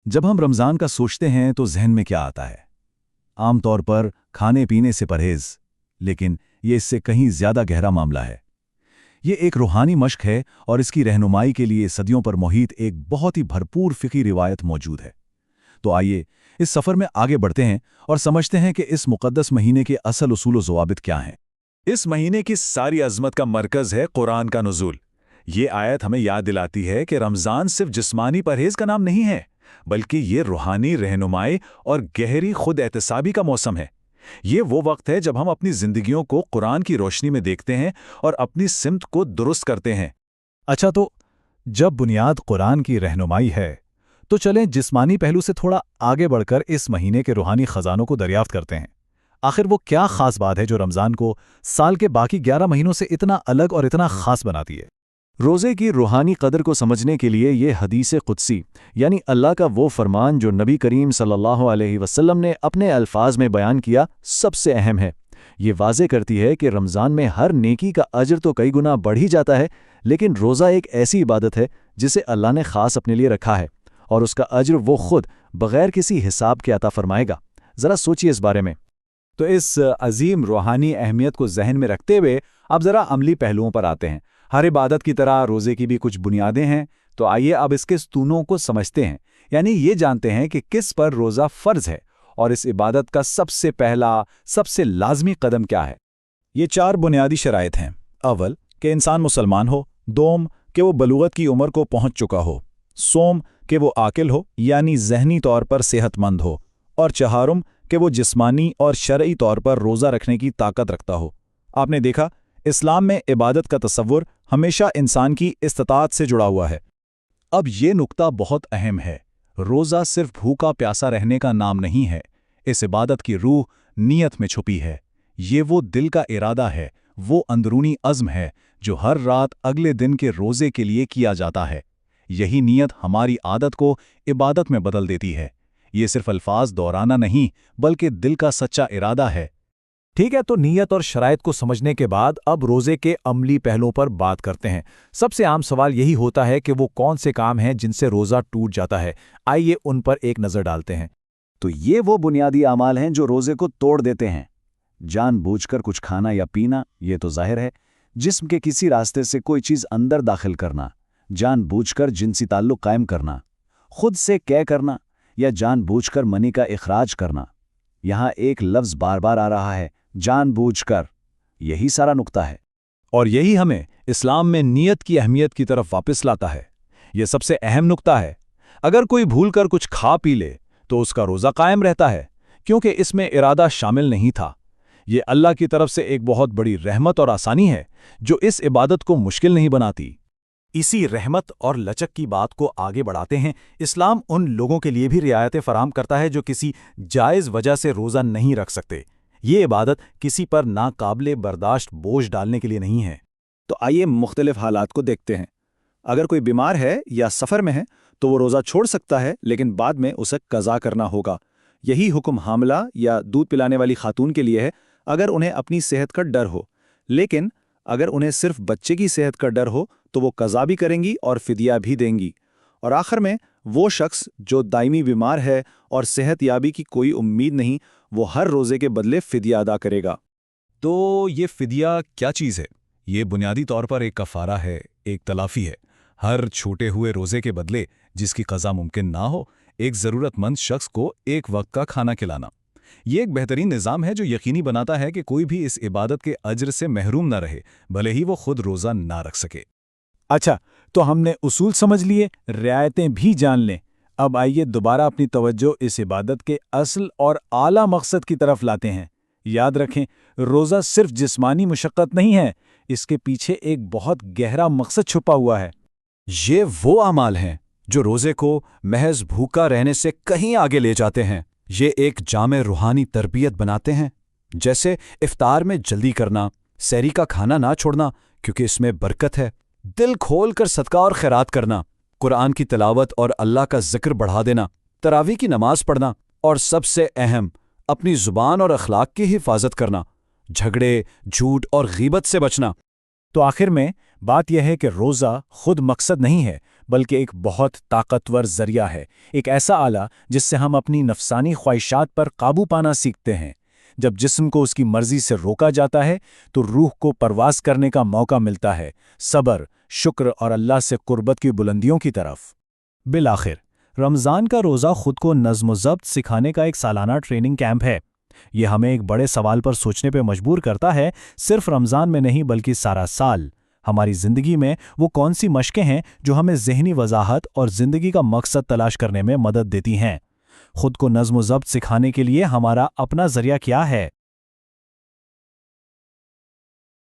जब हम रमज़ान का सोचते हैं तो जहन में क्या आता है? आमतौर पर खाने पीने से परहेज, लेकिन ये इससे कहीं ज़्यादा गहरा मामला है। ये एक रूहानी मश्क है और इसकी रहनुमाई के लिए सदियों पर मोहित एक बहुत ही भरपूर फ़िक़ही रिवायत मौजूद है। तो आइए इस सफ़र में आगे बढ़ते हैं और समझते हैं कि इस मुक़द्दस महीने के असल उसूल व ज़वाबित क्या हैं। इस महीने की सारी अज़मत का मरकज़ है कुरान का नुज़ूल। ये आयत हमें याद दिलाती है कि रमज़ान सिर्फ जिस्मानी परहेज़ का नाम नहीं है, बल्कि ये रूहानी रहनुमाई और गहरी खुद एहतसाबी का मौसम है। ये वो वक्त है जब हम अपनी ज़िंदगियों को कुरान की रोशनी में देखते हैं और अपनी सिमत को दुरुस्त करते हैं। अच्छा, तो जब बुनियाद कुरान की रहनुमाई है, तो चलें जिस्मानी पहलू से थोड़ा आगे बढ़कर इस महीने के रूहानी ख़जानों को दरियाफ्त करते हैं। आखिर वो क्या ख़ास बात है जो रमज़ान को साल के बाकी 11 महीनों से इतना अलग और इतना ख़ास बनाती है? रोज़े की रूहानी कदर को समझने के लिए ये हदीस कुदसी यानी अल्लाह का वो फरमान जो नबी करीम सल्लल्लाहु अलैहि वसल्लम ने अपने अल्फाज में बयान किया, सबसे अहम है। ये वाज़े करती है कि रमज़ान में हर नेकी का अजर तो कई गुना बढ़ ही जाता है, लेकिन रोज़ा एक ऐसी इबादत है जिसे अल्लाह ने ख़ास अपने लिए रखा है और उसका अजर वो खुद बग़ैर किसी हिसाब के अता फरमाएगा। ज़रा सोचिए इस बारे में। तो इस अजीम रूहानी अहमियत को जहन में रखते हुए अब ज़रा अमली पहलुओं पर आते हैं। हर इबादत की तरह रोज़े की भी कुछ बुनियादें हैं, तो आइए अब इसके स्तूनों को समझते हैं, यानी ये जानते हैं कि किस पर रोज़ा फ़र्ज़ है और इस इबादत का सबसे पहला, सबसे लाजमी कदम क्या है। ये 4 बुनियादी शराइत हैं। अव्वल कि इंसान मुसलमान हो, दोम कि वो बलूगत की उम्र को पहुँच चुका हो, सोम कि वो आकिल हो यानी ज़हनी तौर पर सेहतमंद हो, और चहारुम कि वो जिस्मानी और शरई तौर पर रोज़ा रखने की ताकत रखता हो। आपने देखा, इस्लाम में इबादत का तसव्वुर हमेशा इंसान की इस्तिताअत से जुड़ा हुआ है। अब ये नुक्ता बहुत अहम है। रोज़ा सिर्फ भूखा प्यासा रहने का नाम नहीं है। इस इबादत की रूह नीयत में छुपी है। ये वो दिल का इरादा है, वो अंदरूनी अज़्म है जो हर रात अगले दिन के रोज़े के लिए किया जाता है। यही नीयत हमारी आदत को इबादत में बदल देती है। ये सिर्फ अल्फाज दोहराना नहीं, बल्कि दिल का सच्चा इरादा है। ठीक है, तो नीयत और शराइत को समझने के बाद अब रोज़े के अमली पहलुओं पर बात करते हैं। सबसे आम सवाल यही होता है कि वो कौन से काम हैं जिनसे रोज़ा टूट जाता है। आइए उन पर एक नज़र डालते हैं। तो ये वो बुनियादी आमाल हैं जो रोज़े को तोड़ देते हैं। जानबूझकर कुछ खाना या पीना, ये तो जाहिर है। जिस्म के किसी रास्ते से कोई चीज़ अंदर दाखिल करना, जानबूझकर जिनसी ताल्लुक़ कायम करना, खुद से कै करना या जानबूझकर मनी का इखराज करना। यहाँ एक लफ्ज़ बार बार आ रहा है, जानबूझकर। यही सारा नुक्ता है और यही हमें इस्लाम में नीयत की अहमियत की तरफ वापस लाता है। यह सबसे अहम नुक्ता है। अगर कोई भूलकर कुछ खा पी ले तो उसका रोज़ा कायम रहता है, क्योंकि इसमें इरादा शामिल नहीं था। ये अल्लाह की तरफ से एक बहुत बड़ी रहमत और आसानी है जो इस इबादत को मुश्किल नहीं बनाती। इसी रहमत और लचक की बात को आगे बढ़ाते हैं। इस्लाम उन लोगों के लिए भी रियायतें फराहम करता है जो किसी जायज़ वजह से रोज़ा नहीं रख सकते। ये इबादत किसी पर नाकाबिले बर्दाश्त बोझ डालने के लिए नहीं है। तो आइए मुख्तलिफ हालात को देखते हैं। अगर कोई बीमार है या सफ़र में है तो वो रोज़ा छोड़ सकता है, लेकिन बाद में उसे कज़ा करना होगा। यही हुक्म हामला या दूध पिलाने वाली खातून के लिए है, अगर उन्हें अपनी सेहत का डर हो। लेकिन अगर उन्हें सिर्फ बच्चे की सेहत का डर हो तो वो कज़ा भी करेंगी और फ़िदिया भी देंगी। और आखिर में वो शख्स जो दायमी बीमार है और सेहत याबी की कोई उम्मीद नहीं, वो हर रोज़े के बदले फ़िदिया अदा करेगा। तो ये फ़िदिया क्या चीज़ है? ये बुनियादी तौर पर एक कफ़ारा है, एक तलाफ़ी है। हर छूटे हुए रोज़े के बदले जिसकी क़ज़ा मुमकिन ना हो, एक ज़रूरतमंद शख्स को एक वक्त का खाना खिलाना। ये एक बेहतरीन निज़ाम है जो यकीनी बनाता है कि कोई भी इस इबादत के अज्र से महरूम न रहे, भले ही वो खुद रोज़ा ना रख सके। अच्छा, तो हमने उसूल समझ लिए, रियायतें भी जान लें। अब आइए दोबारा अपनी तवज्जो इस इबादत के असल और आला मकसद की तरफ लाते हैं। याद रखें, रोज़ा सिर्फ जिस्मानी मुशक्क़त नहीं है, इसके पीछे एक बहुत गहरा मकसद छुपा हुआ है। ये वो अमाल हैं जो रोज़े को महज भूखा रहने से कहीं आगे ले जाते हैं। ये एक जामे रूहानी तरबियत बनाते हैं, जैसे इफ्तार में जल्दी करना, सहरी का खाना ना छोड़ना क्योंकि इसमें बरकत है, दिल खोल कर सदका और खैरात करना, कुरान की तिलावत और अल्लाह का जिक्र बढ़ा देना, तरावी की नमाज पढ़ना, और सबसे अहम अपनी ज़ुबान और अखलाक की हिफाजत करना, झगड़े, झूठ और गीबत से बचना। तो आखिर में बात यह है कि रोज़ा खुद मकसद नहीं है, بلکہ ایک بہت طاقتور ذریعہ ہے، ایک ایسا آلہ جس سے ہم اپنی نفسانی خواہشات پر قابو پانا سیکھتے ہیں۔ جب جسم کو اس کی مرضی سے روکا جاتا ہے تو روح کو پرواز کرنے کا موقع ملتا ہے، صبر، شکر اور اللہ سے قربت کی بلندیوں کی طرف۔ بالآخر رمضان کا روزہ خود کو نظم و ضبط سکھانے کا ایک سالانہ ٹریننگ کیمپ ہے۔ یہ ہمیں ایک بڑے سوال پر سوچنے پہ مجبور کرتا ہے، صرف رمضان میں نہیں بلکہ سارا سال۔ ہماری زندگی میں وہ کون سی مشقیں ہیں جو ہمیں ذہنی وضاحت اور زندگی کا مقصد تلاش کرنے میں مدد دیتی ہیں؟ خود کو نظم و ضبط سکھانے کے لیے ہمارا اپنا ذریعہ کیا ہے؟